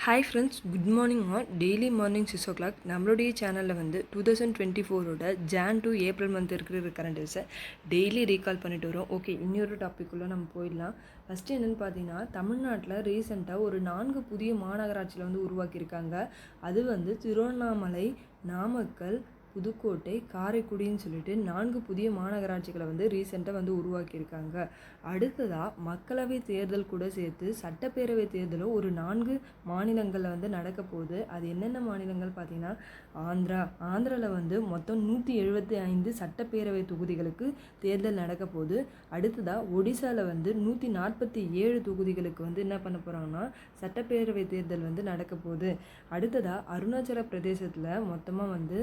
Hi friends, good morning all. Daily morning 6 o'clock நம்மளுடைய சேனலில் வந்து 2024 ஜான் டு ஏப்ரல் மந்த் இருக்கிற கரண்ட் நியூஸை டெய்லி ரீகால் பண்ணிட்டு வரோம். ஓகே, இன்னொரு டாப்பிக்குள்ளே நம்ம போயிடலாம். ஃபஸ்ட்டு என்னென்னு பார்த்தீங்கன்னா, தமிழ்நாட்டில் ரீசெண்டாக ஒரு 4 புதிய மாநகராட்சியில் வந்து உருவாக்கியிருக்காங்க. அது வந்து திருவண்ணாமலை, நாமக்கல், புதுக்கோட்டை, காரைக்குடின்னு சொல்லிட்டு 4 புதிய மாநகராட்சிகளை வந்து ரீசெண்டாக வந்து உருவாக்கியிருக்காங்க. அடுத்ததாக மக்களவை தேர்தல் கூட சேர்த்து சட்டப்பேரவை தேர்தலும் ஒரு 4 மாநிலங்களில் வந்து நடக்க போகுது. அது என்னென்ன மாநிலங்கள் பார்த்தீங்கன்னா, ஆந்திராவில் வந்து மொத்தம் 175 சட்டப்பேரவை தொகுதிகளுக்கு தேர்தல் நடக்க போகுது. அடுத்ததாக ஒடிசாவில் வந்து 147 தொகுதிகளுக்கு வந்து என்ன பண்ண போகிறாங்கன்னா சட்டப்பேரவை தேர்தல் வந்து நடக்க போகுது. அடுத்ததாக அருணாச்சல பிரதேசத்தில் மொத்தமாக வந்து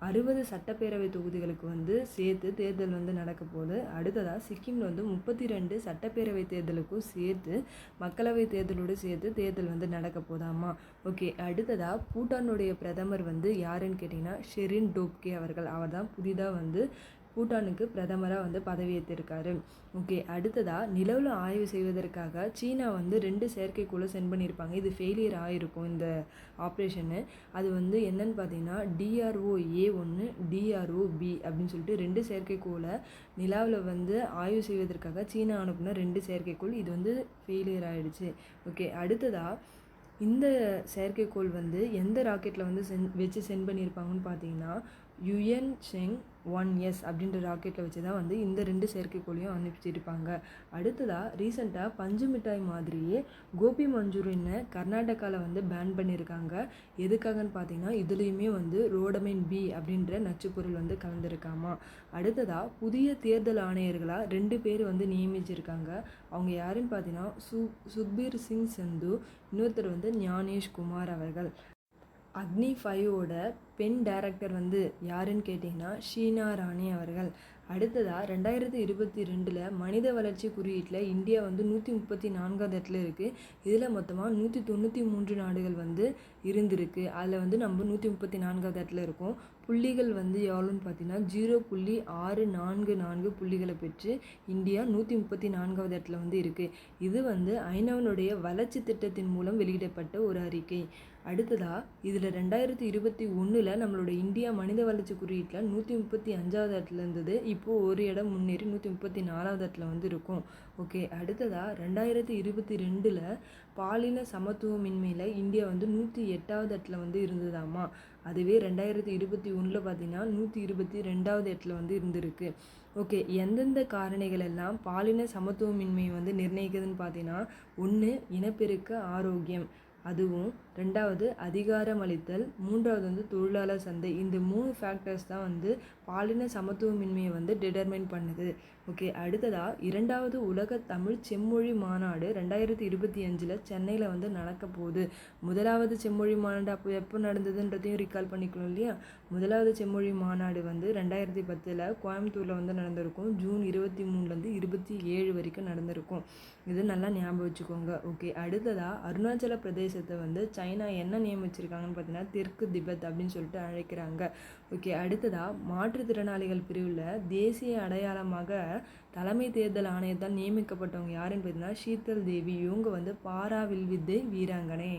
60 சட்டப்பேரவை தொகுதிகளுக்கு வந்து சேர்த்து தேர்தல் வந்து நடக்க போகுது. அடுத்ததாக சிக்கிமில் வந்து 32 சட்டப்பேரவை தேர்தலுக்கும் சேர்த்து மக்களவை தேர்தலோடு சேர்த்து தேர்தல் வந்து நடக்க போதாமா. ஓகே, அடுத்ததாக பூட்டானுடைய பிரதமர் வந்து யாருன்னு கேட்டிங்கன்னா ஷெரின் டோப்கே அவர்கள். அவர் தான் புதிதாக வந்து பூட்டானுக்கு பிரதமராக வந்து பதவியேற்றிருக்காரு. ஓகே, அடுத்ததாக நிலவில் ஆய்வு செய்வதற்காக சீனா வந்து 2 செயற்கைக்கோளை சென்ட் பண்ணியிருப்பாங்க. இது ஃபெயிலியர் ஆகிருக்கும் இந்த ஆப்ரேஷனு. அது வந்து என்னன்னு பார்த்தீங்கன்னா DRO-A1, DRO-B அப்படின்னு சொல்லிட்டு 2 செயற்கைக்கோளை நிலாவில் வந்து ஆய்வு செய்வதற்காக சீனா அனுப்புன 2 செயற்கைக்கோள். இது வந்து ஃபெயிலியர் ஆகிடுச்சு. ஓகே, அடுத்ததாக இந்த செயற்கைக்கோள் வந்து எந்த ராக்கெட்டில் வந்து வச்சு சென்ட் பண்ணியிருப்பாங்கன்னு பார்த்தீங்கன்னா யுஎன்செங் 1S அப்படின்ற ராக்கெட்டில் வச்சு தான் வந்து இந்த 2 செயற்கைக்கோளையும் அனுப்பிச்சிருப்பாங்க. அடுத்ததாக ரீசெண்டாக பஞ்சு மிட்டாய் மாதிரியே கோபி மஞ்சூரியனை கர்நாடகாவில் வந்து பேன் பண்ணியிருக்காங்க. எதுக்காகன்னு பார்த்தீங்கன்னா இதுலேயுமே வந்து ரோடமைன் பி அப்படின்ற நச்சுப்பொருள் வந்து கலந்துருக்காமா. அடுத்ததாக புதிய தேர்தல் ஆணையர்களாக 2 பேர் வந்து நியமிச்சிருக்காங்க. அவங்க யாருன்னு பார்த்தீங்கன்னா சுக்பீர் சிங் சந்து, இன்னொருத்தர் வந்து ஞானேஷ் குமார் அவர்கள். அக்னி 5ஓட பெண் டைரக்டர் வந்து யாருன்னு கேட்டிங்கன்னா ஷீனா ராணி அவர்கள். அடுத்ததாக 2022 மனித வளர்ச்சி குறியீட்டில் இந்தியா வந்து 134வது இடத்துல இருக்குது. இதில் மொத்தமாக 193 நாடுகள் வந்து இருந்திருக்கு. அதில் வந்து நம்ம 134வது இடத்துல இருக்கோம். புள்ளிகள் வந்து எவ்வளோன்னு பார்த்தீங்கன்னா 0.644 புள்ளிகளை பெற்று இந்தியா 134வது இடத்துல வந்து இருக்குது. இது வந்து ஐநாவினுடைய வளர்ச்சி திட்டத்தின் மூலம் வெளியிடப்பட்ட ஒரு அறிக்கை. அடுத்ததாக இதில் 2021 நம்மளோட இந்தியா மனித வளர்ச்சி குறியீட்டில் 135வது இடத்துல இருந்தது. இப்போது ஒரு இடம் முன்னேறி 134வது இடத்துல வந்து இருக்கும். ஓகே, அடுத்ததாக 2022 பாலின சமத்துவமின்மையில் இந்தியா வந்து 108வது இடத்துல வந்து இருந்ததாமா. அதுவே 2021 பார்த்தீங்கன்னா 122வது இடத்துல வந்து இருந்திருக்கு. ஓகே, எந்தெந்த காரணிகள் எல்லாம் பாலின சமத்துவமின்மையை வந்து நிர்ணயிக்குதுன்னு பார்த்தீங்கன்னா 1 இனப்பெருக்க ஆரோக்கியம், அதுவும் 2வது அதிகாரமளித்தல், 3வது வந்து தொழிலாளர் சந்தை. இந்த 3 ஃபேக்டர்ஸ் தான் வந்து பாலின சமத்துவமின்மையை வந்து டிட்டர்மைன் பண்ணுது. ஓகே, அடுத்ததாக 2வது உலக தமிழ் செம்மொழி மாநாடு 2025 சென்னையில் வந்து நடக்க போகுது. 1வது செம்மொழி மாநாடு அப்போ எப்போ நடந்ததுன்றதையும் ரீகால் பண்ணிக்கணும் இல்லையா. 1வது செம்மொழி மாநாடு வந்து 2010 கோயம்புத்தூரில் வந்து நடந்திருக்கும். ஜூன் 23 27 வரைக்கும் நடந்திருக்கும். இது நல்லா ஞாபகம் வச்சுக்கோங்க. ஓகே, அடுத்ததாக அருணாச்சல பிரதேசத்தை வந்து சைனா என்ன நியமிச்சிருக்காங்கன்னு பார்த்தீங்கன்னா தெற்கு திபெத் அப்படின்னு சொல்லிட்டு அழைக்கிறாங்க. ஓகே, அடுத்ததாக மாற்றுத்திறனாளிகள் பிரிவில் தேசிய அடையாளமாக தலைமை தேர்தல் ஆணையத்தால் நியமிக்கப்பட்டவங்க யாருன்னு பார்த்தீங்கன்னா ஷீதல் தேவி. இவங்க வந்து பாரா வில்வித்தை வீராங்கனை.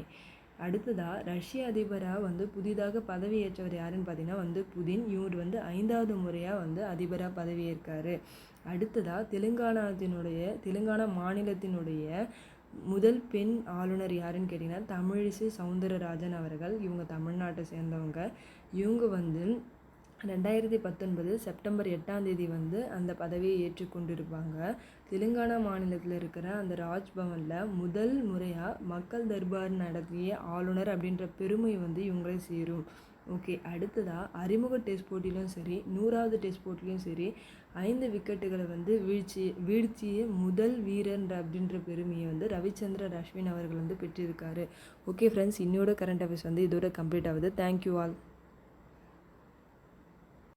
அடுத்ததாக ரஷ்ய அதிபராக வந்து புதிதாக பதவியேற்றவர் யாருன்னு பார்த்தீங்கன்னா வந்து புதின். இவர் வந்து 5வது முறையாக வந்து அதிபராக பதவியேற்காரு. அடுத்ததாக தெலுங்கானா மாநிலத்தினுடைய முதல் பெண் ஆளுநர் யாருன்னு கேட்டிங்கன்னா தமிழிசை சவுந்தரராஜன் அவர்கள். இவங்க தமிழ்நாட்டை சேர்ந்தவங்க. இவங்க வந்து 2019 செப்டம்பர் 8 வந்து அந்த பதவியை ஏற்றுக்கொண்டிருப்பாங்க. தெலுங்கானா மாநிலத்தில் இருக்கிற அந்த ராஜ்பவனில் முதல் முறையாக மக்கள் தர்பார் நடத்திய ஆளுநர் அப்படின்ற பெருமை வந்து இவங்களே சேரும். ஓகே, அடுத்ததாக அறிமுக டெஸ்ட் போட்டியிலும் சரி 100வது டெஸ்ட் போட்டிலையும் சரி 5 விக்கெட்டுகளை வந்து வீழ்ச்சிய முதல் வீரர் அப்படின்ற பெருமையை வந்து ரவிச்சந்திரன் அஸ்வின் அவர்கள் வந்து பெற்றிருக்காரு. ஓகே ஃப்ரெண்ட்ஸ், இன்னோட கரண்ட் அஃபேர்ஸ் வந்து இதோட கம்ப்ளீட் ஆகுது. Thank you all.